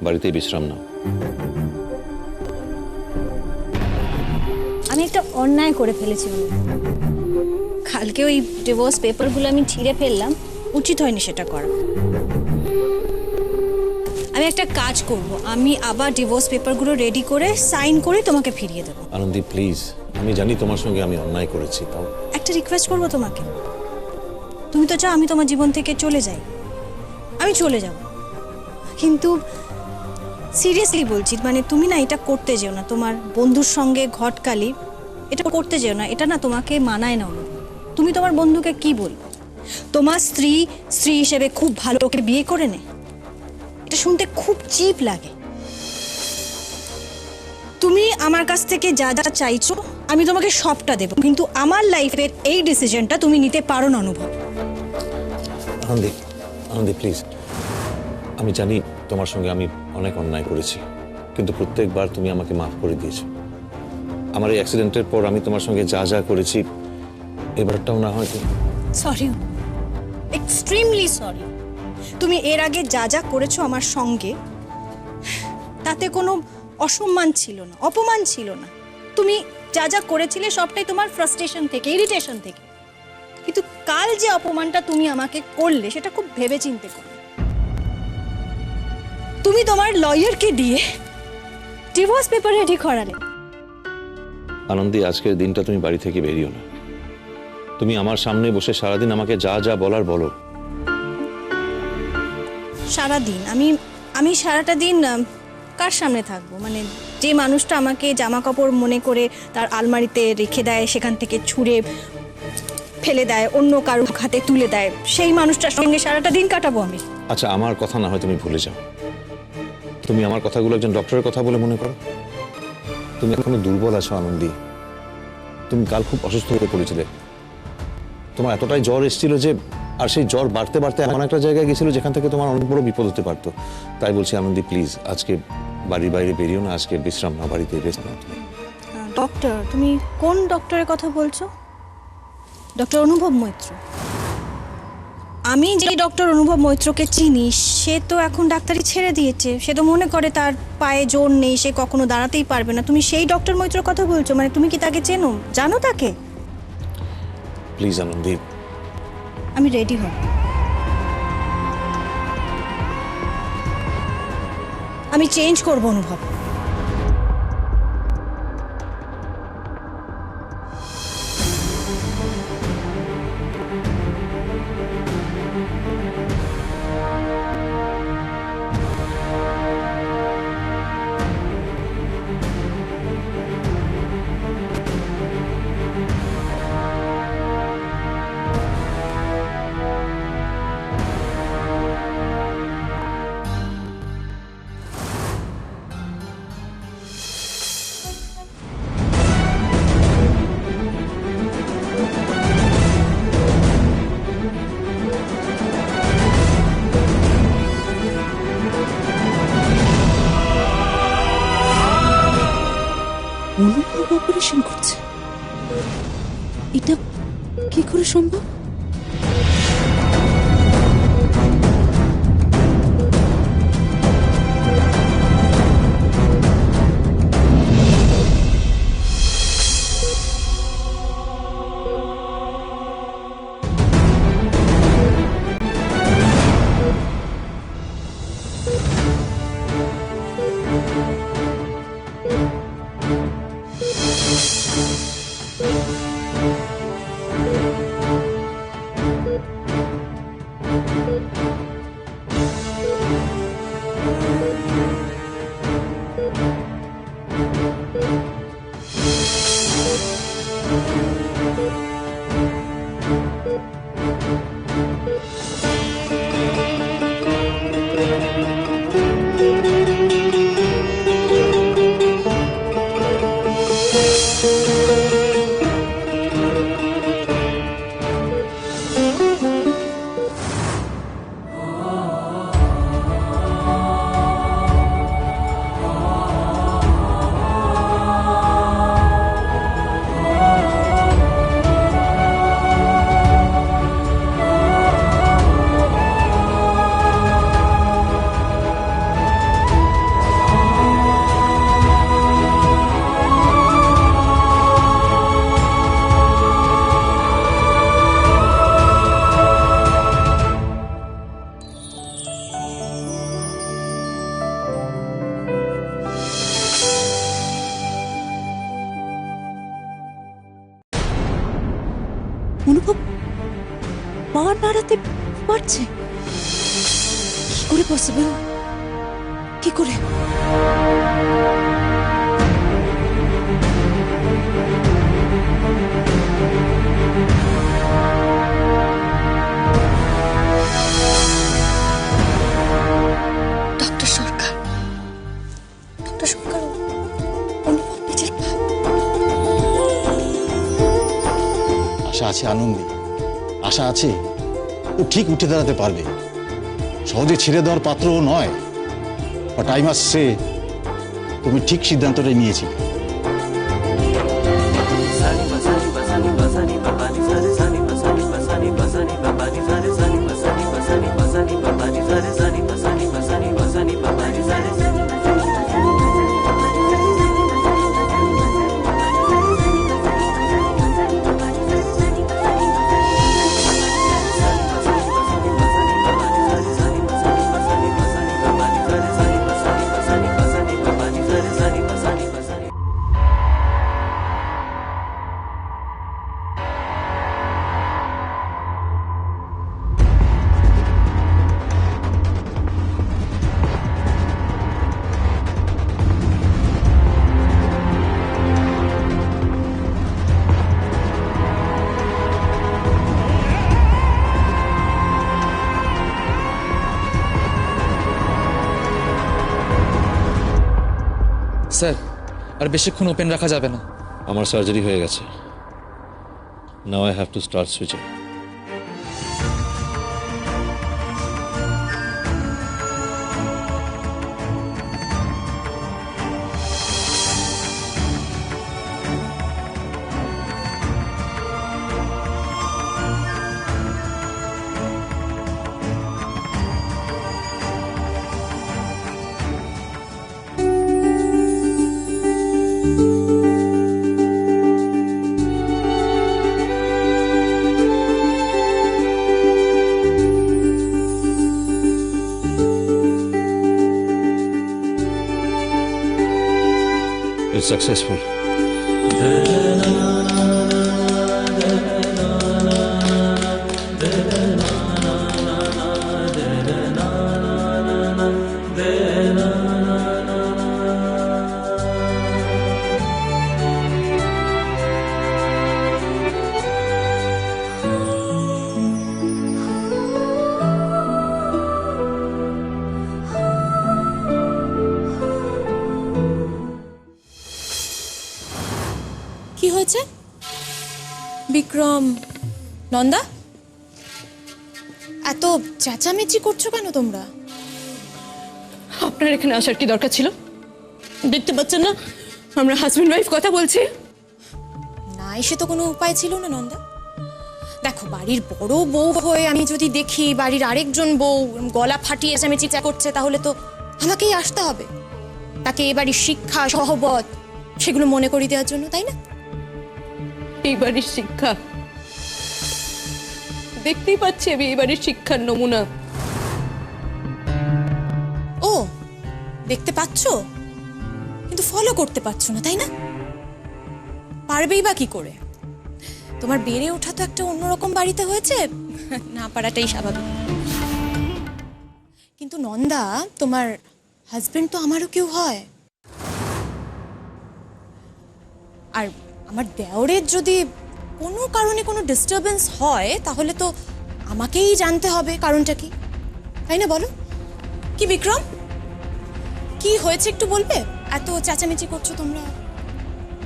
বাড়িতেই বিশ্রাম নাও। আমি একটা অন্যায় করে ফেলেছি। কালকে ওই ডিভোর্স পেপারগুলো আমি ছিঁড়ে ফেললাম, উচিত হয়নি সেটা করা। আমি একটা কাজ করব, আমি আবার ডিভোর্স পেপারগুলো রেডি করে সাইন করে তোমাকে ফিরিয়ে দেবো। আনন্দী প্লিজ, আমি জানি তোমার সঙ্গে আমি অন্যায় করেছি, তাও একটা রিকোয়েস্ট করবো তোমাকে। তুমি তো চাও আমি তোমার জীবন থেকে চলে যাই, আমি চলে যাব, কিন্তু সিরিয়াসলি বলছি, মানে তুমি না এটা করতে যেও না। তোমার বন্ধুর সঙ্গে ঘটকালি এটা করতে যেও না, এটা না তোমাকে মানায় না। তুমি তোমার বন্ধুকে কি বলবে? তোমার স্ত্রী স্ত্রী হিসেবে খুব ভালো ওকে বিয়ে করে নে, এটা শুনতে খুব চিপ লাগে। তুমি আমার কাছ থেকে যা যা চাইছো আমি তোমাকে সবটা দেবো, কিন্তু আমার লাইফের এই ডিসিশনটা তুমি নিতে পারো না অনুভব। আনন্দী, আনন্দী প্লিজ, আমি জানি তোমার সঙ্গে আমি অনেক অন্যায় করেছি, কিন্তু প্রত্যেকবার তুমি আমাকে মাফ করে দিয়েছো। আমার এই অ্যাক্সিডেন্টের পর আমি তোমার সঙ্গে যা যা করেছি, এবারটাও না হয় সরি, এক্সট্রিমলি সরি। তুমি এর আগে যা যা করেছো আমার সঙ্গে, তাতে কোনো অসম্মান ছিল না, অপমান ছিল না। তুমি যা যা করেছিলে সবটাই তোমার ফ্রাস্ট্রেশন থেকে, ইরিটেশন থেকে। কিন্তু কাল যে অপমানটা তুমি আমাকে করলে সেটা খুব ভেবেচিন্তে করলে। তুমি তোমার লয়ারকে দিয়ে ডিভোর্স পেপার রেডি করালে। আনন্দী, আজকের দিনটা তুমি বাড়ি থেকে বেরিও না। তুমি আমার সামনে বসে সারাদিন আমাকে যা যা বলার বলো। সারাদিন আমি সারাটা দিন কার সামনে থাকবো? মানে যে মানুষটা আমাকে জামা কাপড় মনে করে তার আলমারিতে রেখে দেয়, সেখান থেকে ছুঁড়ে ফেলে দেয়, অন্য কারো হাতে তুলে দেয়, সেই মানুষটার সঙ্গে সারাটা দিন কাটাবো আমি? আচ্ছা, আমার কথা না হয় তুমি ভুলে যাও। তুমি আমার কথাগুলো একজন ডক্টরের কথা বলে মনে করো। তুমি এখনো দুর্বল আছো আনন্দী। তুমি কাল খুব অসুস্থ হয়ে পড়েছিলে, তোমার এতটাই জ্বর এসেছিল যে, আর সেই জ্বর বাড়তে বাড়তে এমন একটা জায়গায় গেছিল যেখান থেকে তোমার অনেক বড় বিপদ হতে পারতো। তাই বলছি আনন্দী প্লিজ, আজকে বাড়ির বাইরে বেরিও না, আজকে বিশ্রাম নাও, বাড়িতে রেস্ট নাও তুমি। ডক্টর? তুমি কোন ডক্টরের কথা বলছো? ডক্টর অনুভব মৈত্র? আমি যে ডক্টর অনুভব মৈত্রকে চিনি সে তো এখন ডাক্তারি ছেড়ে দিয়েছে। সে তো মনে করে তার পায়ে জোর নেই, সে কখনো দাঁড়াতেই পারবে না। তুমি সেই ডক্টর মৈত্রর কথা বলছো? মানে তুমি কি তাকে চেনো, জানো তাকে? প্লিজ আনন্দী। আমি রেডি হব, আমি চেঞ্জ করবো অনুভব। অনুভব অপারেশন করছে, এটা কি করে সম্ভব? পা নাড়াতে পারছে? কি করে পসিবল? কি করে? ডক্টর সরকার, ডক্টর সরকার, অনুপম নিজের ভাই। আশা আছে আনন্দী, আশা আছে ও ঠিক উঠে দাঁড়াতে পারবে। সহজে ছেড়ে দেওয়ার পাত্রও নয়। বাট আই মাস্ট সে, তুমি ঠিক সিদ্ধান্তটাই নিয়েছিলে। স্যার, আর বেশিক্ষণ ওপেন রাখা যাবে না। আমার সার্জারি হয়ে গেছে। Now I have to start switching. It's successful. কি হয়েছে? বিক্রম, নন্দা, এত চেঁচামেচি করছো কেন তোমরা? আপনার এখানে আসার কি দরকার ছিল? দেখতে পাচ্ছেন না আমরা হাজবেন্ড ওয়াইফ কথা বলছি? না এসে তো কোনো উপায় ছিল না নন্দা। দেখো, বাড়ির বড় বউ হয়ে আমি যদি দেখি বাড়ির আরেকজন বউ গলা ফাটিয়ে চেঁচামেচি করছে, তাহলে তো আমাকেই আসতে হবে তাকে এই বাড়ির শিক্ষা সহবত সেগুলো মনে করিয়ে দেওয়ার জন্য, তাই না? এই বাড়ির শিক্ষা দেখতেই পাচ্ছি আমি এই বাড়ির শিক্ষার নমুনা। ও, দেখতে পাচ্ছ কিন্তু ফলো করতে পারছো না, তাই না? পারবেই বা কি করে? তোমার বেড়ে ওঠা তো একটা অন্যরকম বাড়িতে হয়েছে, না পারাটাই স্বাভাবিক। কিন্তু নন্দা, তোমার হাজবেন্ড তো আমারও কেউ হয়। আর আমার দেওরের যদি কোনো কারণে কোনো ডিস্টারবেন্স হয়, তাহলে তো আমাকেই জানতে হবে কারণটা কি, তাই না? বলো কি বিক্রম, কি হয়েছে একটু বলবে? এত চেঁচামেচি করছো তোমরা।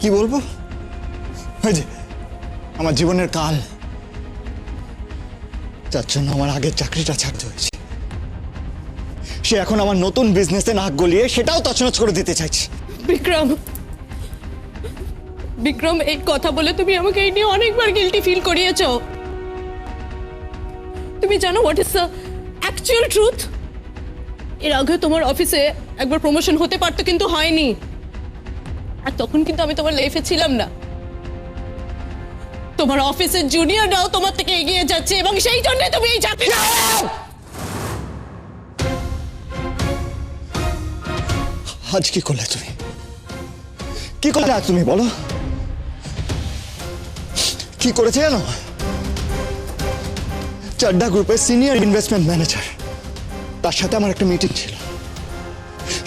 কি বলবো? ওই যে আমার জীবনের কাল, যার জন্য আমার আগের চাকরিটা ছাড়তে হয়েছে, সে এখন আমার নতুন বিজনেসে নাক গলিয়ে সেটাও তছনছ করে দিতে চাইছে। বিক্রম, বিক্রম, এই কথা বলে তুমি আমাকে এই নিয়ে অনেকবার গিল্টি ফিল করিয়েছো। তুমি জানো what is the actual truth? এর আগে তোমার অফিসে একবার প্রমোশন হতে পারতো, কিন্তু হয়নি। আর তখন কিন্তু আমি তোমার লাইফে ছিলাম না। তোমার অফিসের জুনিয়ররাও তোমার থেকে এগিয়ে যাচ্ছে এবং সেই জন্য তুমি এই চাকরি। আজ কি করলে তুমি? কি করলে আজ তুমি বলো? কি করেছে জানো? চাড্ডা গ্রুপের সিনিয়র ইনভেস্টমেন্ট ম্যানেজার, তার সাথে আমার একটা মিটিং ছিল।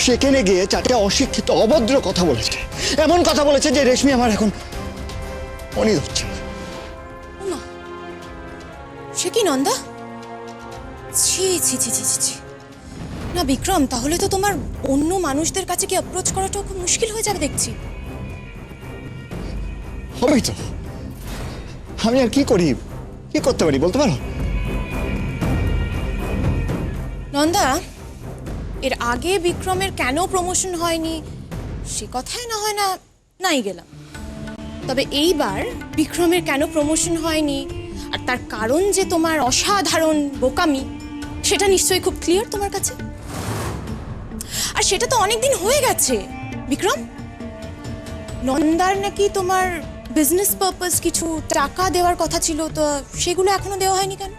সেখানে গিয়ে 4টে অশিক্ষিত অভদ্র কথা বলেছে, এমন কথা বলেছে যে রেশমি আমার এখন মনে হচ্ছে না। ওমা, সে কি নন্দা? ছি ছি ছি ছি ছি ছি। না বিক্রম, তাহলে তো তোমার অন্য মানুষদের কাছে কি অ্যাপ্রোচ করাটাও খুব মুশকিল হয়ে যাবে দেখছি। হবেই তো, আমি আর কি করি, কি করতে পারি বলতে পারো? নন্দা, এর আগে বিক্রমের কেন প্রমোশন হয়নি সে কথাই না হয় নাই গেলাম, তবে এইবার বিক্রমের কেন প্রমোশন হয়নি আর তার কারণ যে তোমার অসাধারণ বোকামি, সেটা নিশ্চয়ই খুব ক্লিয়ার তোমার কাছে। আর সেটা তো অনেকদিন হয়ে গেছে বিক্রম। নন্দার নাকি তোমার বিজনেস পারপাস কিছু টাকা দেওয়ার কথা ছিল, তো সেগুলো এখনো দেওয়া হয়নি কেন?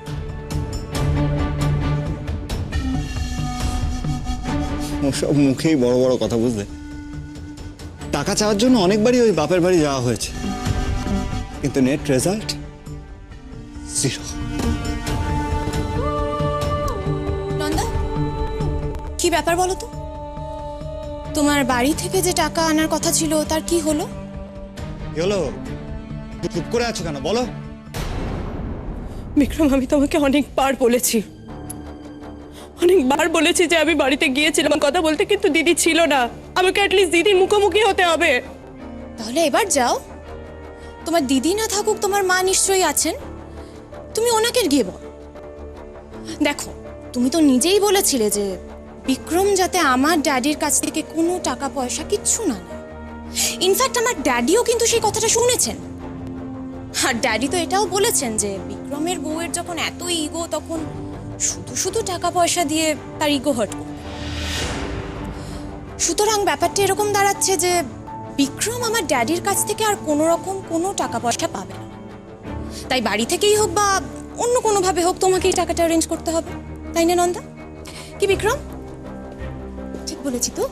সব মুখেই বড় বড় কথা, বুঝলে? টাকা চাওয়ার জন্য অনেকবারই ওই বাপের বাড়ি যাওয়া হয়েছে, কিন্তু নেট রেজাল্ট 0। নন্দা, কি ব্যাপার বলো তো? তোমার বাড়ি থেকে যে টাকা আনার কথা ছিল তার কি হলো? কি হলো? চুপ করে আছো কেন, বলো। বিক্রম, আমি তোমাকে অনেকবার বলেছি যে আমি বাড়িতে গিয়েছিলাম কথা বলতে, কিন্তু দিদি ছিল না। আমাকে অ্যাটলিস্ট দিদির মুখোমুখি হতে হবে। তাহলে এবার যাও, তোমার দিদি না থাকুক তোমার মা নিশ্চয়ই আছেন, তুমি ওনাকে গিয়ে বল। দেখো, তুমি তো নিজেই বলেছিলে যে বিক্রম যাতে আমার ড্যাডির কাছ থেকে কোনো টাকা পয়সা কিচ্ছু না নেয়। ইনফ্যাক্ট আমার ড্যাডিও কিন্তু সেই কথাটা শুনেছেন। আর ড্যাডি তো এটাও বলেছেন যে বিক্রমের বউয়ের যখন এত ইগো, তখন শুধু শুধু টাকা পয়সা দিয়ে তার ইগো হার্ট করবে। সুতরাং ব্যাপারটা এরকম দাঁড়াচ্ছে যে বিক্রম আমার ড্যাডির কাছ থেকে আর কোনো রকম কোনো টাকা পয়সা পাবে না। তাই বাড়ি থেকেই হোক বা অন্য কোনোভাবে হোক তোমাকেই টাকাটা অ্যারেঞ্জ করতে হবে, তাই না নন্দা? কি বিক্রম, ঠিক বলেছি তো?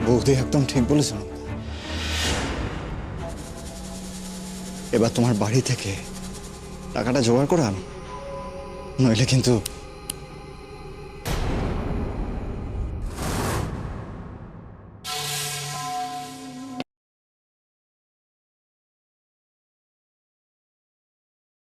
বৌদি একদম ঠিক বলেছ। এবার তোমার বাড়ি থেকে টাকাটা জোগাড় করে আনো, নইলে কিন্তু